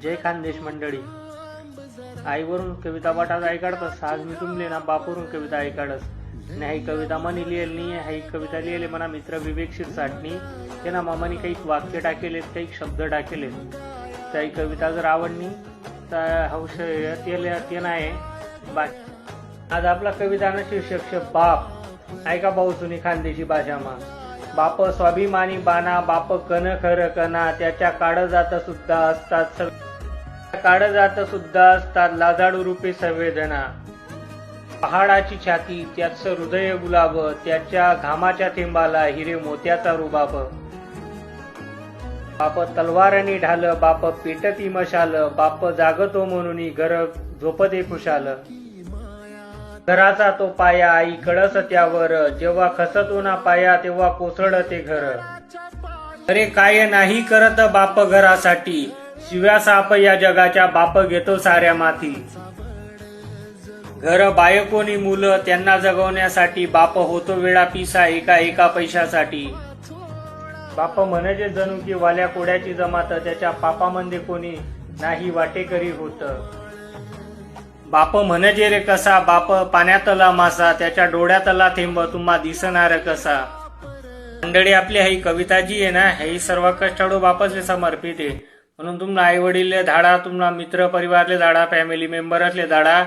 जय खानदेश मंडळी. आईवरून कविता वाटाच ऐकाडतस. आज मी तुमले ना बापूरून कविता ऐकाडस. आणि ही कविता मनी लिहिली नाही. ही कविता लिहिली म्हणा मित्र विवेक शिरसाटनी. ते ना मामानी काही वाक्य टाकेलेत, काही शब्द टाकेलेत. त्या ही कविता जर आवडली तर हौश ते नाही बाकी. आज आपला कवितानं शीर्षक शे बाप. ऐका भाऊ सुनी खानदेशी भाषामा. बाप स्वाभिमानी बाना, बाप कन खर कना. त्याच्या काळजात सुद्धा असतात लाजाळू रूपी संवेदना. पहाडाची छाती त्याच हृदय गुलाब, त्याच्या घामाच्या थेंबाला हिरे मोत्याचा रुबाब. बाप तलवारनी ढाल, बाप पेटती मशाल, बाप जागतो म्हणून घर झोपते खुशाल. घराचा तो पाया आई कळस त्यावर, जेव्हा खसतो ना पाया तेव्हा कोसळते घर. अरे काय नाही करत बाप घरासाठी, शिव्या साप या जगाच्या बाप घेतो साऱ्या माथी. घर बायकोनी मुलं त्यांना जगवण्यासाठी, बाप होतो वेळा पिसा एका पैशासाठी. बाप म्हणजे जणू की वाल्या कोड्याची जमात, त्याच्या पापामध्ये कोणी नाही वाटेकरी होत. बाप म्हणजे रे कसा, बाप पाण्यातला मासा, त्याच्या डोळ्यातला थेंब तुम्हा दिसणार कसा. मंडळी, आपली ही कविता जी आहे ना, ही सर्व कष्टाळू बापासले समर्पित आहे. म्हणून तुम्हाला आई वडील धाडा, तुम्हाला मित्र परिवारले धाडा, फॅमिली मेंबर्सले धाडा.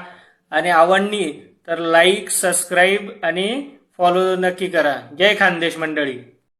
आणि आवडली तर लाईक, सबस्क्राईब आणि फॉलो नक्की करा. जय खानदेश मंडळी.